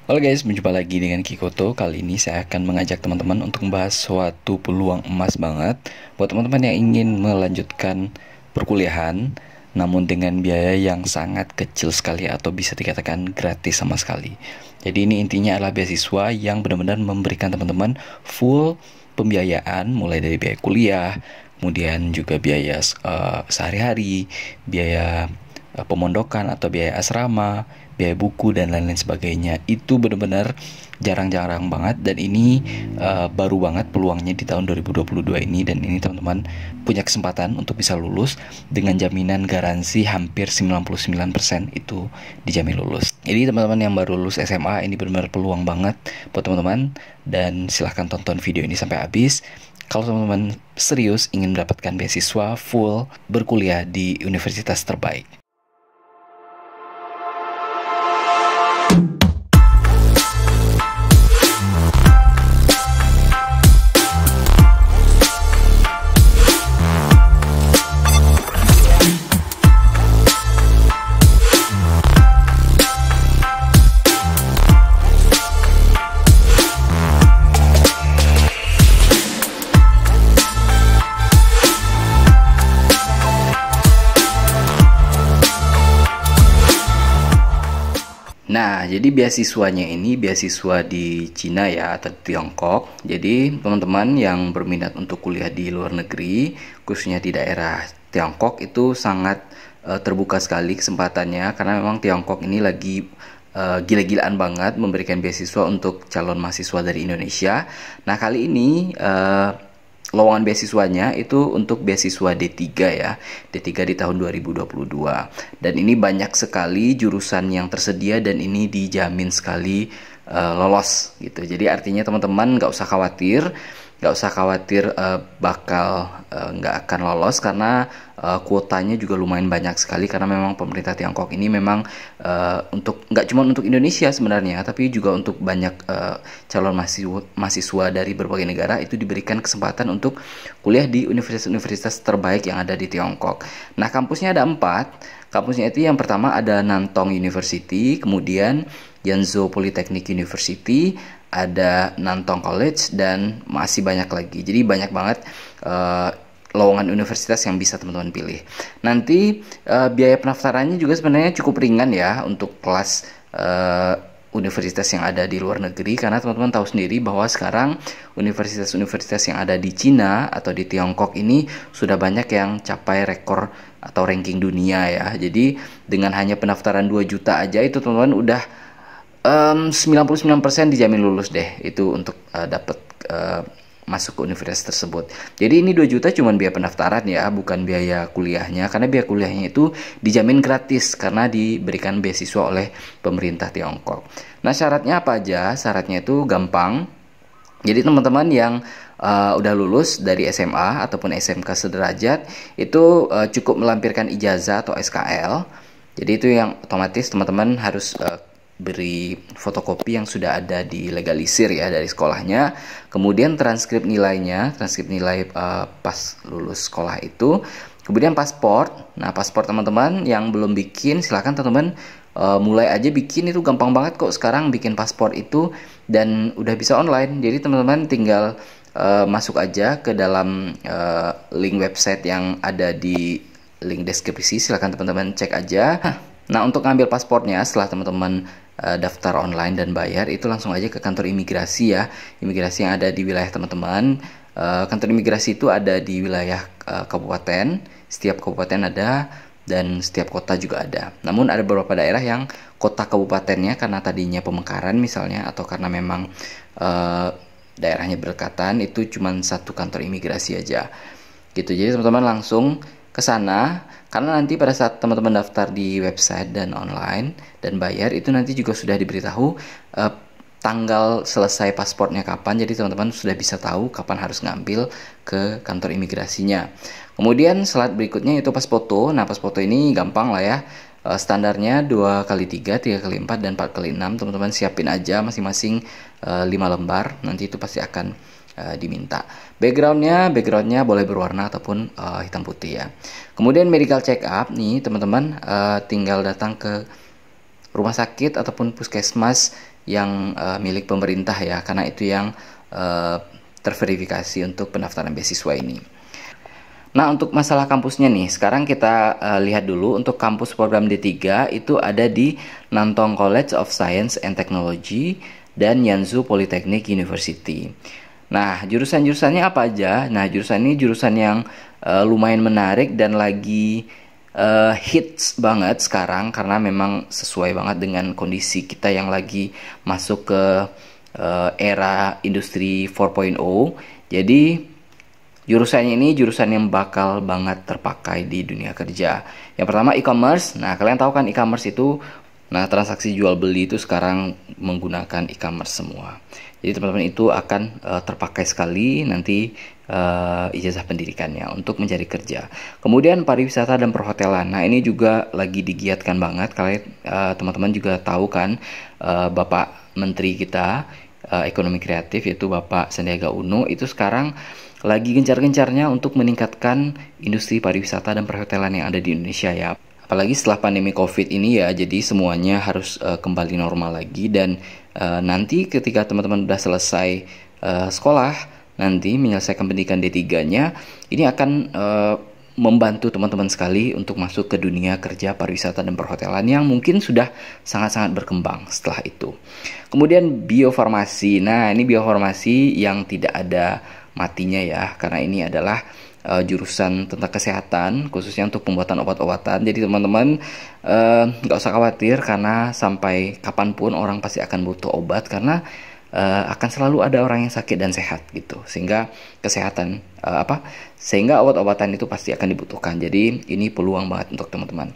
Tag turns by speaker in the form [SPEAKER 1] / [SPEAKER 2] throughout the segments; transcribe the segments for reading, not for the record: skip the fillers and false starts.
[SPEAKER 1] Halo guys, berjumpa lagi dengan Kikoto. Kali ini saya akan mengajak teman-teman untuk membahas suatu peluang emas banget buat teman-teman yang ingin melanjutkan perkuliahan namun dengan biaya yang sangat kecil sekali atau bisa dikatakan gratis sama sekali. Jadi ini intinya adalah beasiswa yang benar-benar memberikan teman-teman full pembiayaan mulai dari biaya kuliah, kemudian juga biaya sehari-hari, biaya pemondokan atau biaya asrama, biaya buku dan lain-lain sebagainya. Itu benar-benar jarang-jarang banget dan ini baru banget peluangnya di tahun 2022 ini, dan ini teman-teman punya kesempatan untuk bisa lulus dengan jaminan garansi hampir 99% itu dijamin lulus. Jadi teman-teman yang baru lulus SMA ini benar-benar peluang banget buat teman-teman, dan silahkan tonton video ini sampai habis. Kalau teman-teman serius ingin mendapatkan beasiswa full berkuliah di universitas terbaik. Nah, jadi beasiswanya ini beasiswa di Cina ya, atau di Tiongkok. Jadi teman-teman yang berminat untuk kuliah di luar negeri, khususnya di daerah Tiongkok, itu sangat terbuka sekali kesempatannya, karena memang Tiongkok ini lagi gila-gilaan banget memberikan beasiswa untuk calon mahasiswa dari Indonesia. Nah, kali ini lowongan beasiswanya itu untuk beasiswa D3 ya, D3 di tahun 2022. Dan ini banyak sekali jurusan yang tersedia dan ini dijamin sekali lolos gitu. Jadi artinya teman-teman nggak usah khawatir bakal nggak akan lolos, karena kuotanya juga lumayan banyak sekali, karena memang pemerintah Tiongkok ini memang untuk nggak cuma untuk Indonesia sebenarnya, tapi juga untuk banyak calon mahasiswa dari berbagai negara itu diberikan kesempatan untuk kuliah di universitas-universitas terbaik yang ada di Tiongkok. Nah, kampusnya ada 4. Kampusnya itu yang pertama ada Nantong University, kemudian Yanzhou Polytechnic University, ada Nantong College, dan masih banyak lagi. Jadi banyak banget lowongan universitas yang bisa teman-teman pilih. Nanti biaya pendaftarannya juga sebenarnya cukup ringan ya untuk kelas universitas yang ada di luar negeri, karena teman-teman tahu sendiri bahwa sekarang universitas-universitas yang ada di Cina atau di Tiongkok ini sudah banyak yang capai rekor atau ranking dunia ya. Jadi dengan hanya pendaftaran 2 juta aja itu teman-teman udah 99% dijamin lulus deh itu untuk dapat masuk ke universitas tersebut. Jadi ini 2 juta cuma biaya pendaftaran ya, bukan biaya kuliahnya, karena biaya kuliahnya itu dijamin gratis karena diberikan beasiswa oleh pemerintah Tiongkok. Nah, syaratnya apa aja? Syaratnya itu gampang. Jadi teman-teman yang udah lulus dari SMA ataupun SMK sederajat itu cukup melampirkan ijazah atau SKL. Jadi itu yang otomatis teman-teman harus beri fotokopi yang sudah ada dilegalisir ya dari sekolahnya, kemudian transkrip nilainya, transkrip nilai pas lulus sekolah itu, kemudian paspor. Nah, paspor teman-teman yang belum bikin silahkan teman-teman mulai aja bikin, itu gampang banget kok sekarang bikin paspor itu, dan udah bisa online. Jadi teman-teman tinggal masuk aja ke dalam link website yang ada di link deskripsi, silahkan teman-teman cek aja. Nah, untuk ngambil paspornya setelah teman-teman daftar online dan bayar, itu langsung aja ke kantor imigrasi ya. Imigrasi yang ada di wilayah teman-teman. Kantor imigrasi itu ada di wilayah kabupaten. Setiap kabupaten ada dan setiap kota juga ada. Namun ada beberapa daerah yang kota kabupatennya karena tadinya pemekaran misalnya, atau karena memang daerahnya berdekatan, itu cuma satu kantor imigrasi aja. Gitu. Jadi teman-teman langsung ke sana, karena nanti pada saat teman-teman daftar di website dan online dan bayar, itu nanti juga sudah diberitahu tanggal selesai paspornya kapan. Jadi teman-teman sudah bisa tahu kapan harus ngambil ke kantor imigrasinya. Kemudian slide berikutnya itu pas foto. Nah, pas foto ini gampang lah ya. Standarnya 2x3, 3x4, dan 4x6. Teman-teman siapin aja masing-masing 5 lembar. Nanti itu pasti akan diminta. Backgroundnya boleh berwarna ataupun hitam putih ya. Kemudian medical check up nih teman-teman, tinggal datang ke rumah sakit ataupun puskesmas yang milik pemerintah ya, karena itu yang terverifikasi untuk pendaftaran beasiswa ini. Nah, untuk masalah kampusnya nih, sekarang kita lihat dulu untuk kampus program D3 itu ada di Nantong College of Science and Technology dan Yanzhou Polytechnic University. Nah, jurusan-jurusannya apa aja? Nah, jurusan ini jurusan yang lumayan menarik dan lagi hits banget sekarang karena memang sesuai banget dengan kondisi kita yang lagi masuk ke era industri 4.0. Jadi jurusannya ini jurusan yang bakal banget terpakai di dunia kerja. Yang pertama e-commerce. Nah, kalian tahu kan e-commerce itu, nah transaksi jual beli itu sekarang menggunakan e-commerce semua. Jadi teman-teman itu akan terpakai sekali nanti ijazah pendidikannya untuk mencari kerja. Kemudian pariwisata dan perhotelan. Nah, ini juga lagi digiatkan banget. Kalian teman-teman juga tahu kan Bapak Menteri kita Ekonomi Kreatif yaitu Bapak Sandiaga Uno itu sekarang lagi gencar-gencarnya untuk meningkatkan industri pariwisata dan perhotelan yang ada di Indonesia ya. Apalagi setelah pandemi COVID ini ya, jadi semuanya harus kembali normal lagi dan nanti ketika teman-teman udah selesai sekolah, nanti menyelesaikan pendidikan D3-nya, ini akan membantu teman-teman sekali untuk masuk ke dunia kerja pariwisata dan perhotelan yang mungkin sudah sangat-sangat berkembang setelah itu. Kemudian biofarmasi. Nah, ini biofarmasi yang tidak ada matinya ya, karena ini adalah jurusan tentang kesehatan khususnya untuk pembuatan obat-obatan. Jadi teman-teman nggak usah khawatir karena sampai kapanpun orang pasti akan butuh obat karena akan selalu ada orang yang sakit dan sehat gitu, sehingga kesehatan sehingga obat-obatan itu pasti akan dibutuhkan. Jadi ini peluang banget untuk teman-teman.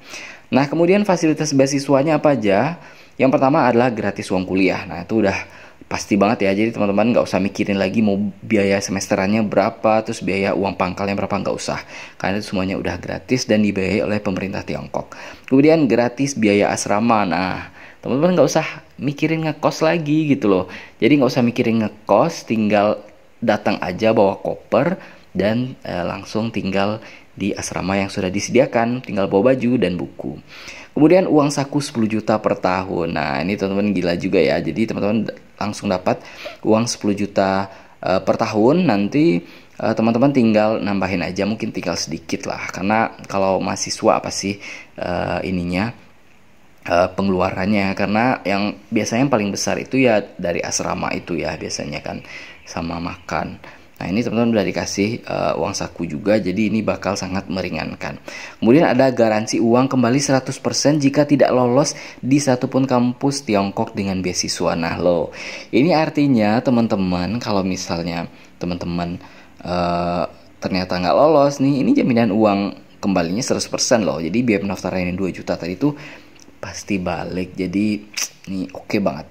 [SPEAKER 1] Nah, kemudian fasilitas beasiswanya apa aja? Yang pertama adalah gratis uang kuliah. Nah, itu udah pasti banget ya. Jadi teman-teman nggak usah mikirin lagi mau biaya semesterannya berapa, terus biaya uang pangkalnya berapa, nggak usah. Karena itu semuanya udah gratis dan dibiayai oleh pemerintah Tiongkok. Kemudian gratis biaya asrama. Nah, teman-teman nggak usah mikirin ngekos lagi gitu loh. Jadi nggak usah mikirin ngekos, tinggal datang aja bawa koper dan langsung tinggal di asrama yang sudah disediakan, tinggal bawa baju dan buku. Kemudian uang saku 10 juta per tahun. Nah, ini teman-teman gila juga ya. Jadi teman-teman langsung dapat uang 10 juta per tahun. Nanti teman-teman tinggal nambahin aja, mungkin tinggal sedikit lah. Karena kalau mahasiswa apa sih pengeluarannya, karena yang biasanya yang paling besar itu ya dari asrama itu ya biasanya kan, sama makan. Nah, ini teman-teman udah dikasih uang saku juga, jadi ini bakal sangat meringankan. Kemudian ada garansi uang kembali 100% jika tidak lolos di satupun kampus Tiongkok dengan beasiswa. Nah loh, ini artinya teman-teman kalau misalnya teman-teman ternyata nggak lolos nih, ini jaminan uang kembalinya 100% loh. Jadi biaya pendaftaran yang 2 juta tadi itu pasti balik. Jadi ini oke banget.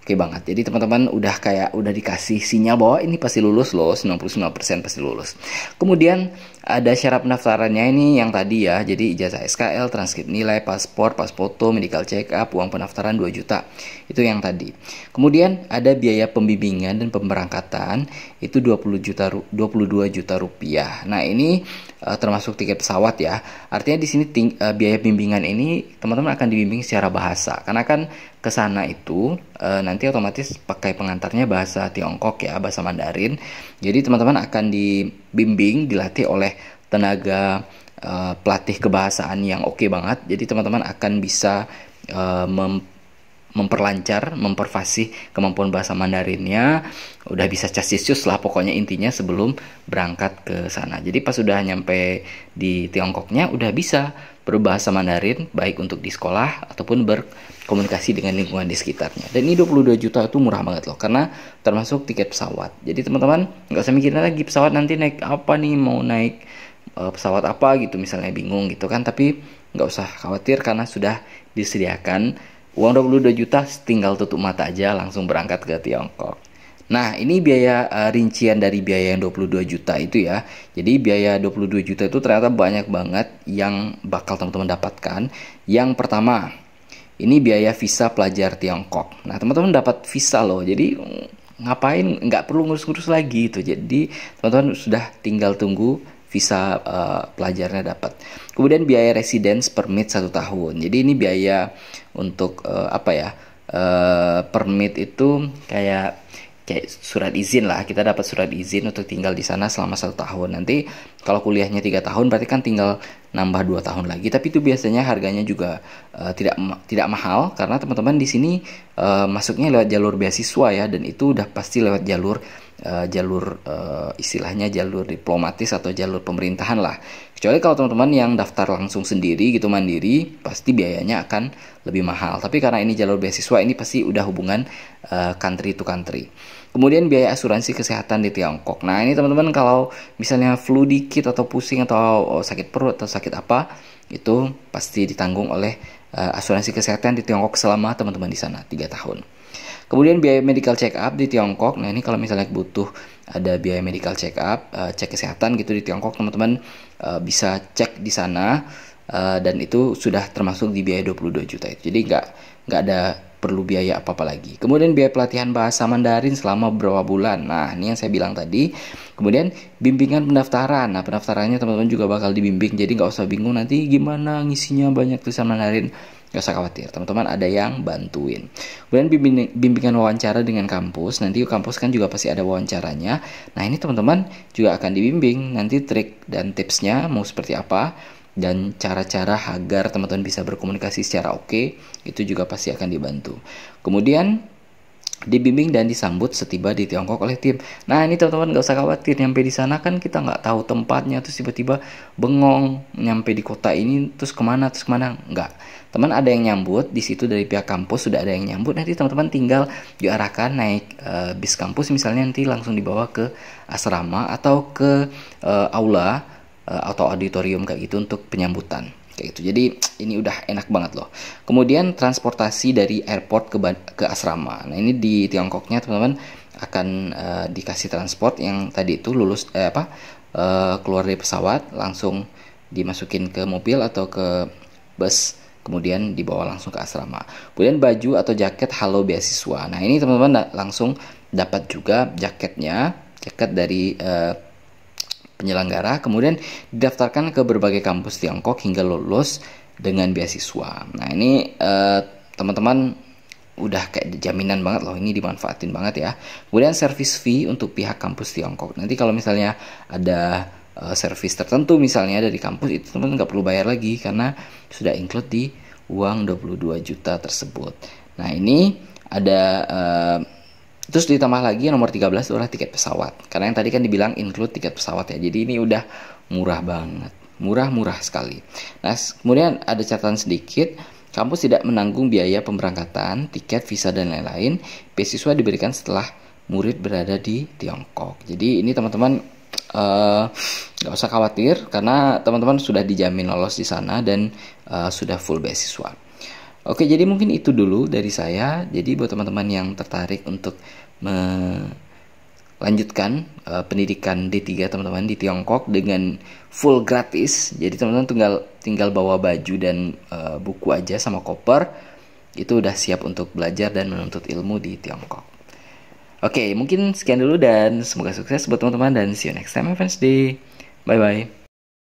[SPEAKER 1] Oke banget. Jadi teman-teman udah dikasih sinyal bahwa ini pasti lulus loh, 99% pasti lulus. Kemudian ada syarat pendaftarannya ini yang tadi ya. Jadi ijazah SKL, transkrip nilai, paspor, pas foto, medical check up, uang pendaftaran 2 juta. Itu yang tadi. Kemudian ada biaya pembimbingan dan pemberangkatan itu 22 juta rupiah. Nah, ini termasuk tiket pesawat ya. Artinya di sini biaya bimbingan ini teman-teman akan dibimbing secara bahasa. Karena kan ke sana itu nanti otomatis pakai pengantarnya bahasa Tiongkok ya, bahasa Mandarin. Jadi teman-teman akan dibimbing, dilatih oleh tenaga pelatih kebahasaan yang oke banget. Jadi teman-teman akan bisa memperfasih kemampuan bahasa Mandarinnya, udah bisa cas-cius lah pokoknya intinya sebelum berangkat ke sana. Jadi pas udah nyampe di Tiongkoknya udah bisa berbahasa Mandarin baik untuk di sekolah ataupun berkomunikasi dengan lingkungan di sekitarnya. Dan ini 22 juta itu murah banget loh, karena termasuk tiket pesawat. Jadi teman-teman nggak usah mikirin lagi pesawat nanti naik apa nih, mau naik pesawat apa gitu misalnya, bingung gitu kan. Tapi nggak usah khawatir karena sudah disediakan uang 22 juta, tinggal tutup mata aja langsung berangkat ke Tiongkok. Nah, ini biaya rincian dari biaya yang 22 juta itu ya. Jadi biaya 22 juta itu ternyata banyak banget yang bakal teman-teman dapatkan. Yang pertama, ini biaya visa pelajar Tiongkok. Nah, teman-teman dapat visa loh. Jadi ngapain, nggak perlu ngurus-ngurus lagi gitu. Jadi teman-teman sudah tinggal tunggu visa pelajarnya dapat. Kemudian biaya residence permit 1 tahun. Jadi ini biaya untuk permit itu kayak surat izin lah. Kita dapat surat izin untuk tinggal di sana selama 1 tahun. Nanti kalau kuliahnya 3 tahun berarti kan tinggal nambah 2 tahun lagi. Tapi itu biasanya harganya juga tidak mahal karena teman-teman di sini masuknya lewat jalur beasiswa ya, dan itu udah pasti lewat jalur istilahnya jalur diplomatis atau jalur pemerintahan lah. Kecuali kalau teman-teman yang daftar langsung sendiri gitu mandiri, pasti biayanya akan lebih mahal. Tapi karena ini jalur beasiswa, ini pasti udah hubungan country to country. Kemudian biaya asuransi kesehatan di Tiongkok. Nah ini teman-teman kalau misalnya flu dikit atau pusing atau sakit perut atau sakit apa, itu pasti ditanggung oleh asuransi kesehatan di Tiongkok selama teman-teman di sana 3 tahun. Kemudian biaya medical check up di Tiongkok. Nah ini kalau misalnya butuh ada biaya medical check up, cek kesehatan gitu di Tiongkok, teman-teman bisa cek di sana, dan itu sudah termasuk di biaya 22 juta itu. Jadi nggak ada perlu biaya apa-apa lagi. Kemudian biaya pelatihan bahasa Mandarin selama beberapa bulan. Nah ini yang saya bilang tadi. Kemudian bimbingan pendaftaran. Nah pendaftarannya teman-teman juga bakal dibimbing, jadi nggak usah bingung nanti gimana ngisinya banyak tulisan Mandarin. Gak usah khawatir, teman-teman ada yang bantuin. Kemudian bimbingan wawancara dengan kampus. Nanti kampus kan juga pasti ada wawancaranya. Nah ini teman-teman juga akan dibimbing nanti trik dan tipsnya mau seperti apa, dan cara-cara agar teman-teman bisa berkomunikasi secara oke, itu juga pasti akan dibantu. Kemudian dibimbing dan disambut setiba di Tiongkok oleh tim. Nah ini teman-teman gak usah khawatir, nyampe di sana kan kita nggak tahu tempatnya, terus tiba-tiba bengong nyampe di kota ini terus kemana nggak. Teman ada yang nyambut di situ dari pihak kampus, sudah ada yang nyambut. Nanti teman-teman tinggal diarahkan naik bis kampus misalnya, nanti langsung dibawa ke asrama atau ke aula atau auditorium kayak gitu untuk penyambutan kayak gitu. Jadi ini udah enak banget loh. Kemudian transportasi dari airport ke asrama. Nah ini di Tiongkoknya teman-teman akan dikasih transport yang tadi itu keluar dari pesawat langsung dimasukin ke mobil atau ke bus, kemudian dibawa langsung ke asrama. Kemudian baju atau jaket halo beasiswa. Nah ini teman-teman langsung dapat juga jaketnya, jaket dari penyelenggara, kemudian didaftarkan ke berbagai kampus Tiongkok hingga lulus dengan beasiswa. Nah ini teman-teman udah kayak jaminan banget loh, ini dimanfaatin banget ya. Kemudian service fee untuk pihak kampus Tiongkok. Nanti kalau misalnya ada service tertentu misalnya dari kampus, itu teman-teman nggak perlu bayar lagi karena sudah include di uang 22 juta tersebut. Nah ini ada terus ditambah lagi nomor 13 adalah tiket pesawat. Karena yang tadi kan dibilang include tiket pesawat ya. Jadi ini udah murah banget. Murah sekali. Nah, kemudian ada catatan sedikit. Kampus tidak menanggung biaya pemberangkatan, tiket, visa, dan lain-lain. Beasiswa diberikan setelah murid berada di Tiongkok. Jadi ini teman-teman gak usah khawatir karena teman-teman sudah dijamin lolos di sana dan sudah full beasiswa. Oke, jadi mungkin itu dulu dari saya. Jadi buat teman-teman yang tertarik untuk melanjutkan pendidikan D3 teman-teman di Tiongkok dengan full gratis. Jadi teman-teman tinggal bawa baju dan buku aja sama koper. Itu udah siap untuk belajar dan menuntut ilmu di Tiongkok. Oke, mungkin sekian dulu dan semoga sukses buat teman-teman dan see you next time, my friends. Bye bye.